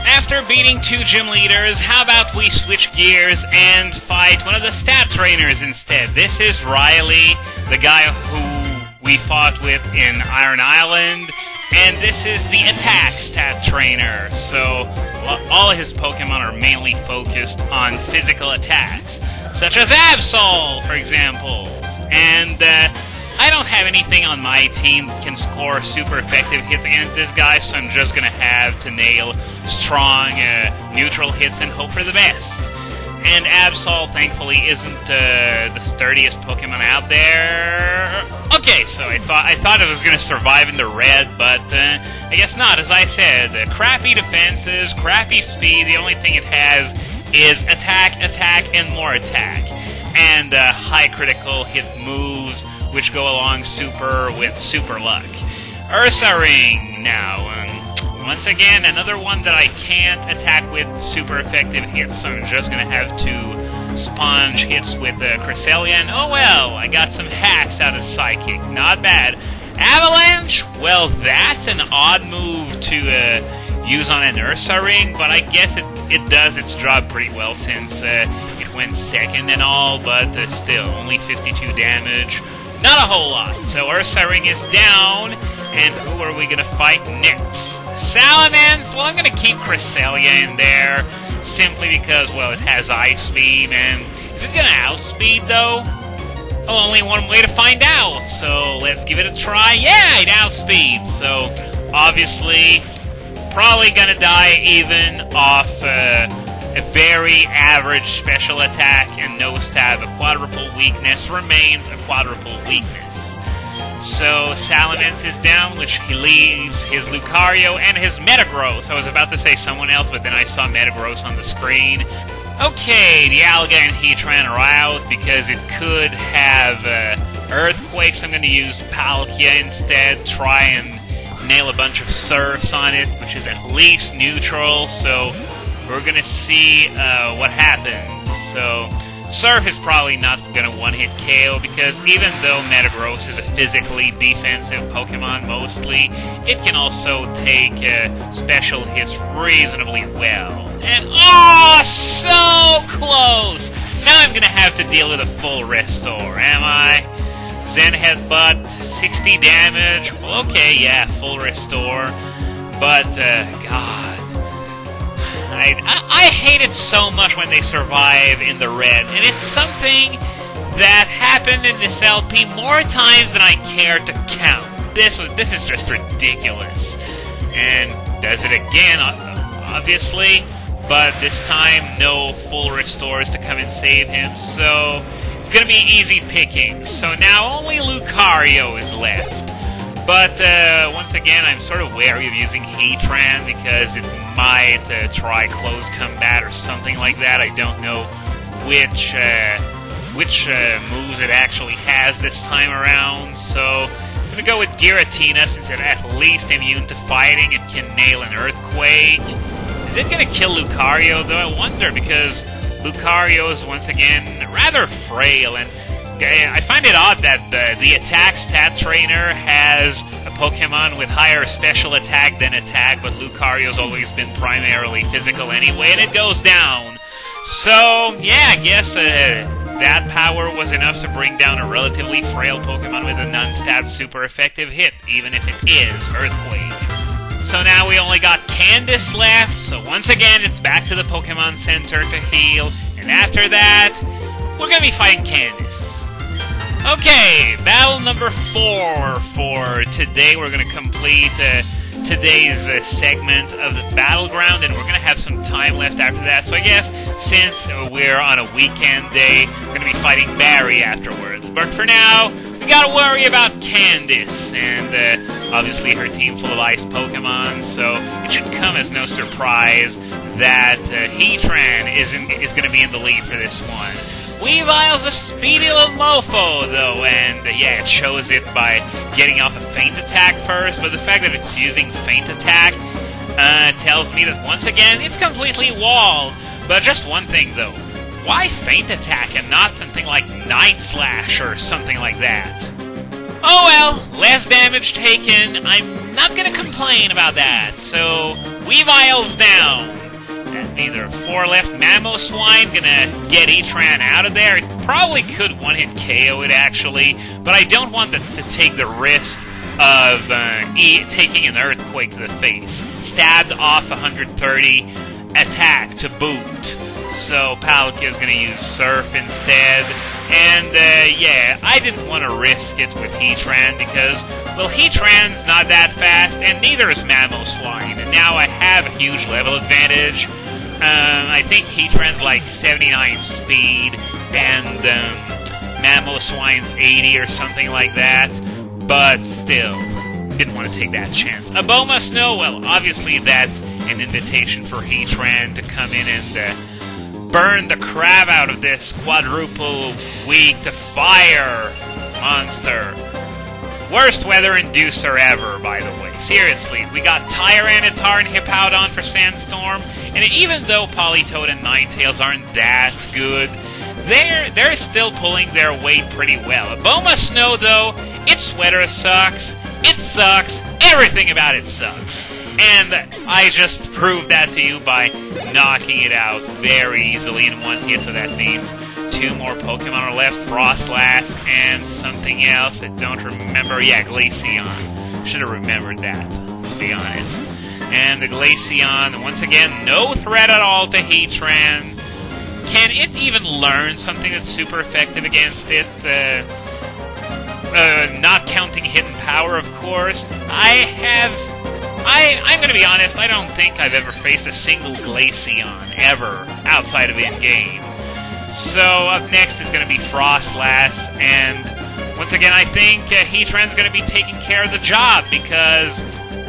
After beating 2 gym leaders, how about we switch gears and fight one of the stat trainers instead? This is Riley, the guy who we fought with in Iron Island, and this is the attack stat trainer. So all of his Pokemon are mainly focused on physical attacks, such as Absol, for example. And I don't have anything on my team that can score super effective hits against this guy, so I'm just gonna have to nail strong neutral hits and hope for the best. And Absol, thankfully, isn't the sturdiest Pokemon out there. Okay, so I thought it was gonna survive in the red, but I guess not. As I said, crappy defenses, crappy speed. The only thing it has is attack, and more attack, and high critical hit moves, which go along super with super luck. Ursaring now. Once again, another one that I can't attack with super effective hits, so I'm just gonna have to sponge hits with Cresselia. Oh well, I got some hacks out of Psychic. Not bad. Avalanche? Well, that's an odd move to use on an Ursaring, but I guess it does its job pretty well since it went second and all, but still, only 52 damage. Not a whole lot. So Ursaring is down, and who are we going to fight next? Salamence? Well, I'm going to keep Cresselia in there, simply because, well, it has Ice Speed, and is it going to outspeed, though? Well, only one way to find out, so let's give it a try. Yeah, it outspeeds, so obviously probably going to die even off a very average special attack and no stab. A quadruple weakness remains a quadruple weakness. So Salamence is down, which he leaves his Lucario and his Metagross. I was about to say someone else, but then I saw Metagross on the screen. Okay, the Alga and Heatran are out because it could have Earthquake, so I'm going to use Palkia instead, try and nail a bunch of Surfs on it, which is at least neutral, so we're going to see what happens. So Surf is probably not going to one-hit KO, because even though Metagross is a physically defensive Pokemon mostly, it can also take special hits reasonably well. And oh, so close! Now I'm going to have to deal with a full restore, am I? Zen Headbutt, 60 damage. Well, okay, yeah, full restore. But, God. I hate it so much when they survive in the red, and it's something that happened in this LP more times than I care to count. This is just ridiculous. And does it again, obviously, but this time no full restores to come and save him, so it's gonna be easy picking. So now only Lucario is left. But once again, I'm sort of wary of using Heatran because it might try close combat or something like that. I don't know which moves it actually has this time around. So I'm gonna go with Giratina since it's at least immune to fighting. It can nail an Earthquake. Is it gonna kill Lucario though? I wonder, because Lucario is once again rather frail, and I find it odd that the attack stat trainer has a Pokemon with higher special attack than attack, but Lucario's always been primarily physical anyway, and it goes down. So, yeah, I guess that power was enough to bring down a relatively frail Pokemon with a non-stab super effective hit, even if it is Earthquake. So now we only got Candice left, so once again it's back to the Pokemon Center to heal, and after that, we're gonna be fighting Candice. Okay, battle number 4 for today. We're going to complete today's segment of the battleground, and we're going to have some time left after that. So I guess since we're on a weekend day, we're going to be fighting Barry afterwards. But for now, we got to worry about Candice, and obviously her team full of ice Pokemon, so it should come as no surprise that Heatran is going to be in the lead for this one. Weavile's a speedy little mofo, though, and yeah, it shows it by getting off a feint attack first, but the fact that it's using feint attack tells me that once again, it's completely walled. But just one thing, though. Why feint attack and not something like Night Slash or something like that? Oh well, less damage taken. I'm not gonna complain about that. So, Weavile's down. either 4 left. Mamoswine gonna get Heatran out of there. It probably could one-hit KO it, actually, but I don't want to take the risk of taking an Earthquake to the face. Stabbed off 130, attack to boot. So Palkia is going to use Surf instead. And, yeah, I didn't want to risk it with Heatran because, well, Heatran's not that fast, and neither is Mamoswine. And now I have a huge level advantage. I think Heatran's like 79 speed, and Mamoswine's 80 or something like that. But still, didn't want to take that chance. Aboma Snow, well, obviously that's an invitation for Heatran to come in and burn the crap out of this quadruple weak to fire monster. Worst weather inducer ever, by the way. Seriously, we got Tyranitar and Hippowdon for Sandstorm, and even though Politoed and Ninetales aren't that good, they're still pulling their weight pretty well. Aboma Snow, though, its weather sucks, it sucks, everything about it sucks. And I just proved that to you by knocking it out very easily in one hit, so that means 2 more Pokemon are left, Frostlass and something else I don't remember. Yeah, Glaceon. Should have remembered that, to be honest. And the Glaceon, once again, no threat at all to Heatran. Can it even learn something that's super effective against it? Not counting Hidden Power, of course. I'm gonna be honest, I don't think I've ever faced a single Glaceon, ever, outside of in-game. So, up next is gonna be Frostlass, and once again, I think Heatran's gonna be taking care of the job, because,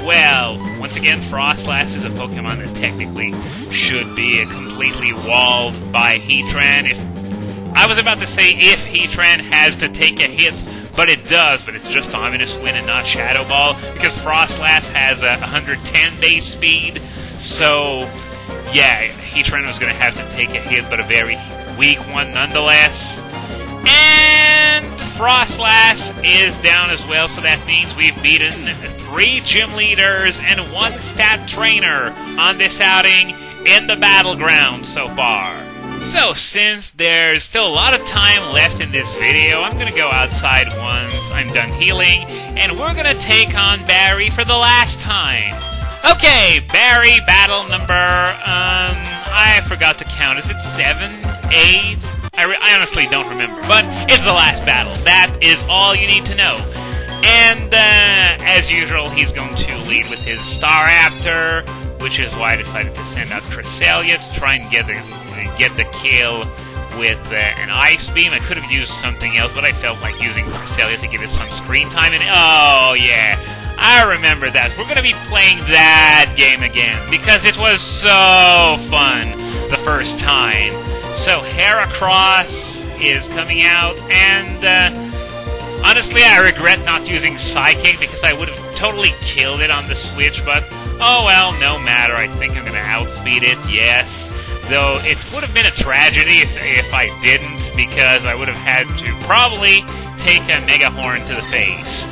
well, once again, Frostlass is a Pokemon that technically should be completely walled by Heatran. I was about to say if Heatran has to take a hit, but it does, but it's just Ominous Wind and not Shadow Ball, because Frostlass has a 110 base speed, so, yeah, Heatran was going to have to take a hit, but a very weak one nonetheless. And Frostlass is down as well, so that means we've beaten 3 gym leaders and 1 stat trainer on this outing in the battleground so far. So, since there's still a lot of time left in this video, I'm going to go outside once I'm done healing, and we're going to take on Barry for the last time. Okay, Barry, battle number, I forgot to count. Is it 7, 8? I honestly don't remember, but it's the last battle. That is all you need to know. And, as usual, he's going to lead with his Staraptor, which is why I decided to send out Cresselia to try and get the kill with an Ice Beam. I could have used something else, but I felt like using Cresselia to give it some screen time. And oh yeah, I remember that. We're going to be playing that game again, because it was so fun the first time. So Heracross is coming out, and honestly I regret not using Psychic, because I would have totally killed it on the Switch, but oh well, no matter. I think I'm going to outspeed it, yes. Though it would have been a tragedy if I didn't, because I would have had to probably take a Mega Horn to the face.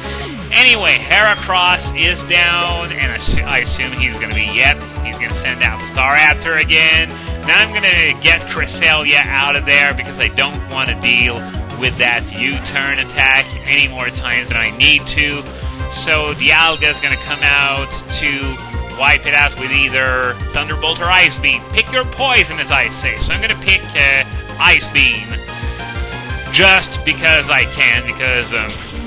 Anyway, Heracross is down, and I assume he's going to be, yep, he's going to send out Staraptor again. Now I'm going to get Cresselia out of there, because I don't want to deal with that U-turn attack any more times than I need to. So Dialga is going to come out to wipe it out with either Thunderbolt or Ice Beam. Pick your poison, as I say. So I'm going to pick Ice Beam. Just because I can, because,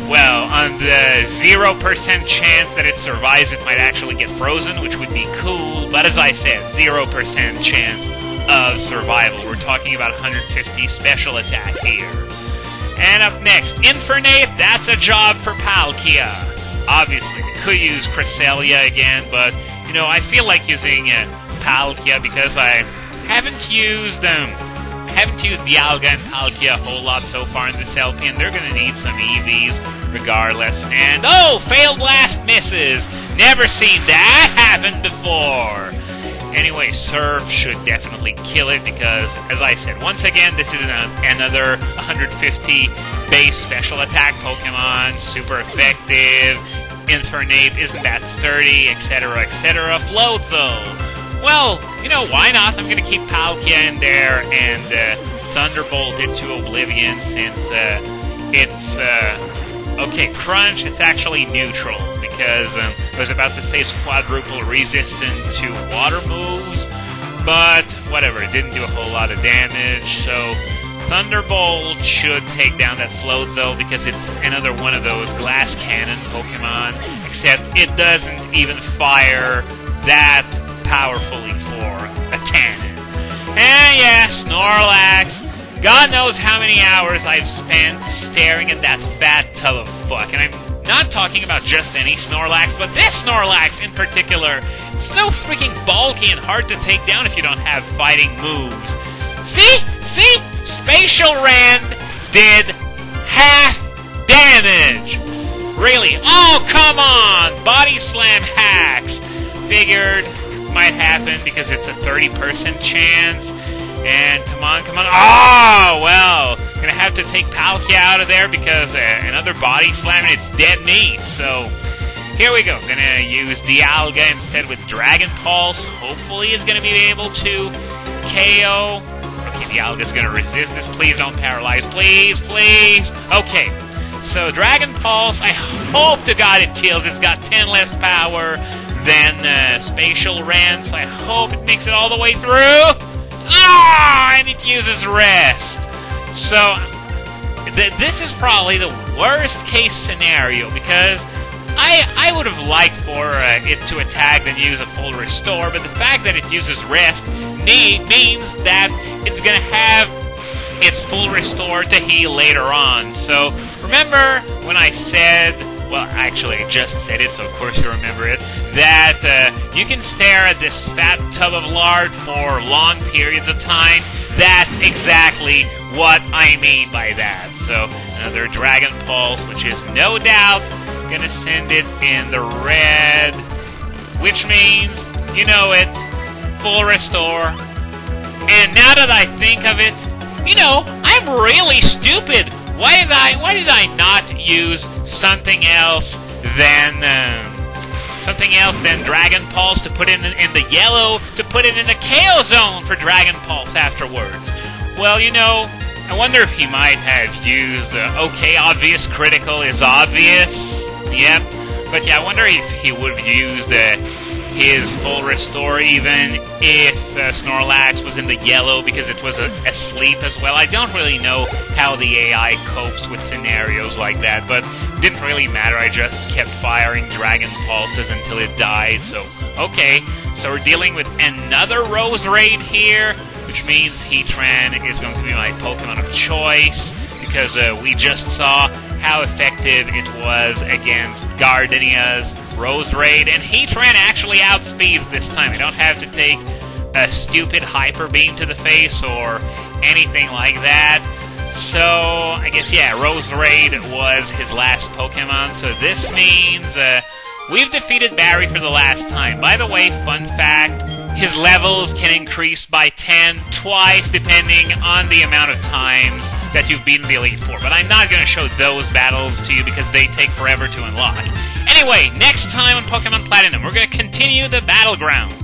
well, on the 0% chance that it survives, it might actually get frozen, which would be cool. But as I said, 0% chance of survival. We're talking about 150 special attack here. And up next, Infernape. That's a job for Palkia. Obviously, we could use Cresselia again, but you know, I feel like using Palkia because I haven't used Dialga and Palkia a whole lot so far in this LP, and they're going to need some EVs regardless. And oh, failed blast misses. Never seen that happen before. Anyway, Surf should definitely kill it because, as I said, once again, this is another 150 base special attack Pokemon, super effective. Infernape isn't that sturdy, etc., etc. Floatzel. Well, you know, why not? I'm gonna keep Palkia in there and Thunderbolt it to Oblivion since it's okay, Crunch, it's actually neutral because I was about to say it's quadruple resistant to water moves, but whatever, it didn't do a whole lot of damage, so Thunderbolt should take down that Floatzel because it's another one of those glass cannon Pokemon, except it doesn't even fire that powerfully for a cannon. And yeah, Snorlax. God knows how many hours I've spent staring at that fat tub of fuck. And I'm not talking about just any Snorlax, but this Snorlax in particular. It's so freaking bulky and hard to take down if you don't have fighting moves. See? Spatial Rend did half damage! Really? Oh, come on! Body Slam hacks! Figured might happen because it's a 30% chance. And come on. Oh, well, gonna have to take Palkia out of there because another Body Slam and it's dead meat. So, here we go. Gonna use Dialga instead with Dragon Pulse. Hopefully it's gonna be able to KO. Okay, Dialga's gonna resist this. Please don't paralyze. Please. Okay, so Dragon Pulse, I hope to God it kills. It's got 10 less power than Spatial Rend, so I hope it makes it all the way through. And it uses Rest. So, this is probably the worst case scenario because I would have liked for it to attack and use a full restore, but the fact that it uses Rest means that it's going to have its full restore to heal later on. So, remember when I said, well, actually I just said it, so of course you remember it, that you can stare at this fat tub of lard for long periods of time. That's exactly what I mean by that. So, another Dragon Pulse, which is no doubt gonna send it in the red, which means, you know it, full restore. And now that I think of it, you know, I'm really stupid. Why did I not use something else than Dragon Pulse to put in the yellow, to put it in the KO zone for Dragon Pulse afterwards? Well, you know, I wonder if he might have used, okay, obvious critical is obvious. Yep. But yeah, I wonder if he would have used his full restore even if Snorlax was in the yellow because it was asleep as well. I don't really know how the AI copes with scenarios like that, but it didn't really matter. I just kept firing Dragon Pulses until it died. So, okay. So we're dealing with another Rose Raid here, which means Heatran is going to be my Pokemon of choice because we just saw how effective it was against Gardenia's Rose Raid, and Heatran actually outspeeds this time. I don't have to take a stupid Hyper Beam to the face or anything like that. So, I guess, yeah, Rose Raid was his last Pokemon, so this means we've defeated Barry for the last time. By the way, fun fact, his levels can increase by 10 twice depending on the amount of times that you've beaten the Elite Four. But I'm not going to show those battles to you because they take forever to unlock. Anyway, next time on Pokemon Platinum, we're going to continue the battleground.